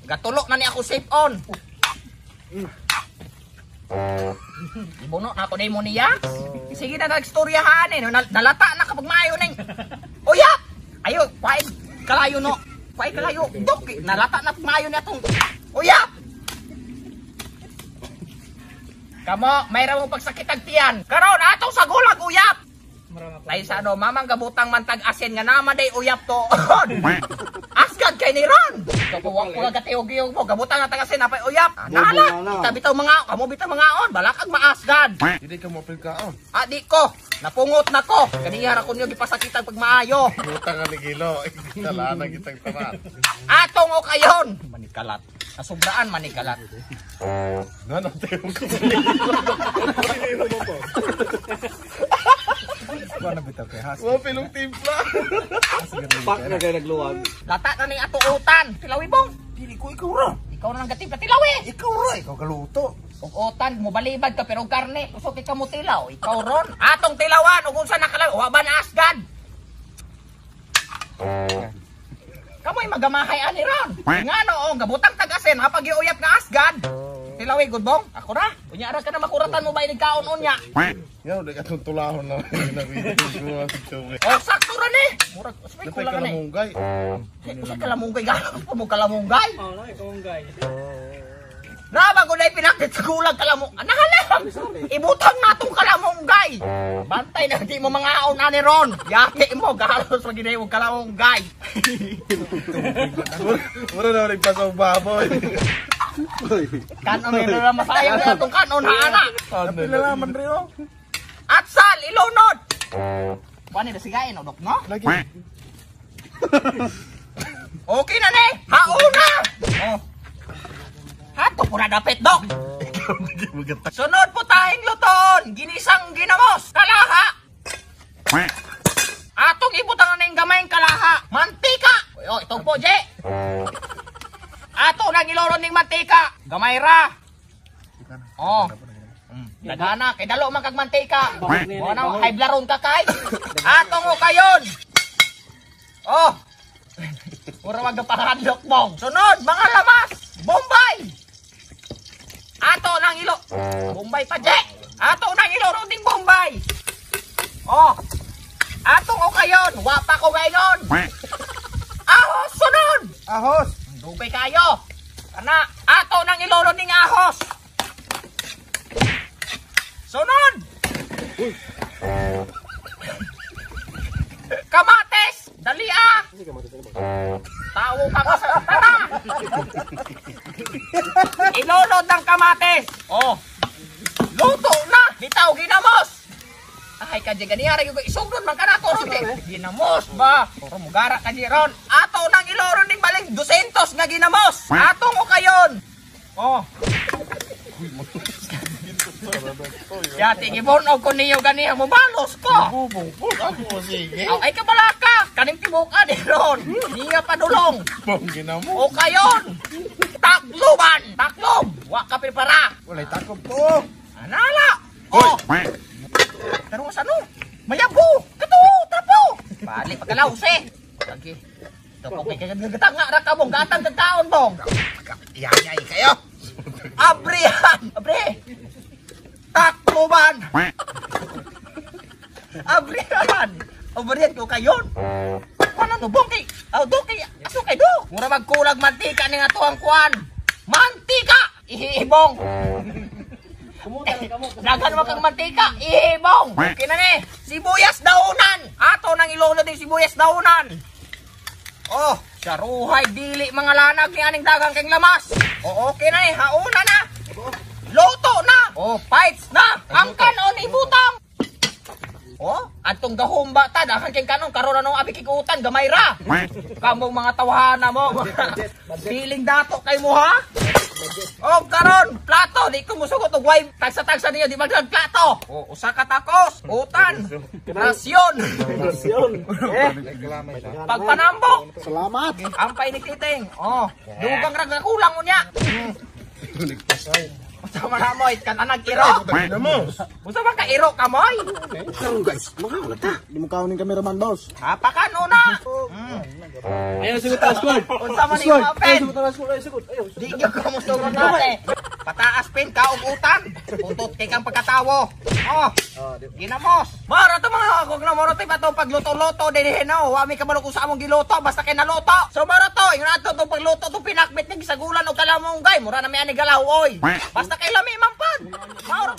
Gatulok na ni ako safe on. Ibuno na ako na mo niya. Sige na nagstoryahan eh. Nalata na kapag maayo ning. Uyap! Ayo, paig kalayo no. Paig kalayo. Dok, nalata na maayo na itong. Uyap! Kamo, mayroon mong pagsakitag tiyan. Karon, atong sa gulag, uyap! Ay sa ano, mamang gabutang mantag asin nga naman day uyap to. Asgad kay ni Ron. Kapuwak ko gatiog-iog mo, gabutang nga tagasin napay uyap. Nala, kita bitaw mga, kamo bitaw mga on, balakag maasgad. Hindi ka mo pilkaon. Di ko, napungot na ko. Kaniyara ko niyo gipasakitag pag maayo. Butang nga ni Gilo. Kalaan na kitang tamat. Atong o kayon. Manikalat. Nasubraan manikalat. Ano tayo ko? Ano bitaw kay Has? Mga pilong timpla. Pak na kayo nagluwag. Lata na ning atuutan. Tilawi bong. Dili ko ikaw ra. Ikaw na nang gatip na tilawi. Ikaw ra, ikaw kaluto. Ug utan mo balibad ka pero karne kusog ka mo tilaw. Ikaw ron. Atong tilawan ug unsa nakalaw wa ba na asgad. Kamoy magamahay ani ron. Ngano o gabutang tagasen hapag giuyap nga asgad. Tilawi good bong. Ako ra. Unya ra ka na makuratan mo ba inig kaon unya. Yaw, di ka itong tulahon na nabibig ko. Oh, sakto ra ni. Murag usay ko Napay lang ni. kalamunggay. Usa kalamunggay gano pa mo kalamunggay. Oh, na kamunggay. Naba ko na pinakit sa kulang kalamong. Nahalam! Ibutang natong kalamunggay. Bantay na di mo mga aon ani ron. Yaki mo, galos pag ginay mo kalamunggay. Mura na nagpasaw baboy. Kanon meron na masayang na itong kanon haana. Pinalaman rin o. Atsal, ilunod! Pwani na sigayin o dok, no? Lagi. Okay na ni! Hauna! Oh. Hato po na dapit, dok! Sunod po tayong luton! Ginisang ginamos! Kalaha! Atong ibutang na yung gamayng kalaha! Mantika! O, ito po, Je! Ato nang iloron ng mantika! Gamay ra! Oh! Dagana, kay dalo man kag mantika! O na, high blaron ka kay! Atong o kayon! Oh! Pura wag na panghadlok mong! Sunod, mga lamas! Bombay! Ato nang ilo... Bombay pa, Je! Ato nang iloron ding Bombay! Oh! Atong o kayon! Wapa ko gayon! Ahos! Sunod! Ahos. Dugay kayo! Kana! Ato nang iloron ding ahos! Sunod! Kamates! Dali ah! Tawo ka ka sa tara! Ilolod ng kamates! Oh! Luto na! Bitaw, ginamos! Ay, kadya ganiyara yung isugdon man ka na to. Ginamos ba? Puro mugara ka ron. Ato nang iloron ng baling 200 nga ginamos! Ato mo kayon! Oh! Yati, gibunog ko niyo ganiya mo balos ko! Bubong po. Ako sige. Ay kabalaka! Kaning tibuka ni ron! Niya padulong! Bonggi na O mo. kayon! Takluban! Taklob! Wa ka prepara! Walay takob ko. Anala! Oh! Pero sa ano? Mayabu! Kato! Tapo! Balik pagkalaos eh! Lagi. Ito po kay kagagata nga ra ka mong gatang kagkaon bong! Iyayay kayo! Abrihan! Abre! Takluban! Abrihan! Abrihan ko kayon! Ano to bong kay? Do kay! Aso kay do! Mura magkulag mantika ni nga tuwang kuwan! Mantika! Ihibong! Dagan mo kang mantika, ihibong! Okay na ni! Sibuyas daunan! Ato nang ilolo din sibuyas daunan! Oh! Saruhay, dili mga lanag ni aning dagang keng lamas! O okay na ni, hauna na! Luto na! Oh, fights na! Ang kanon ibutang! Oh, atong gahumba ta, dahan keng kanon, karon anong abi kikutan, gamay ra! Kamong mga tawhana mo, piling dato kay mo ha? Oh, karon, plato, di ko musugot og way tagsa-tagsa niyo, di maglag plato. Oh, usa ka takos, utan, rasyon. Pagpanambok. Salamat. Ampay ni Titing. Oh, dugang rag na kulang mo niya. Usa man amoy kan anag iro. Usa man ka iro kamoy. Karon guys, mga wala ta. Di mo kaunin cameraman boss. Apakan una. Ayaw, sugot taas, Squad. Unsa man Squad. imo Ayaw, pen? sugot taas, Squad. Ayaw, sugot. Ayaw, sugot. Di gyud ko mo sugot nate. Pataas pen ka og utan. Utot kay kang pagkatawo. Oh. Ginamos. Mara to mga kog na moro tay pato pagluto-luto dinhi no. Wa mi kabalo kung sa among giluto basta kay naluto. So mara to, ingon ato to pagluto to pinakbit ning gisagulan og kalamonggay. Mura na mi ani galaw oy. Basta kay lami man pad. Mara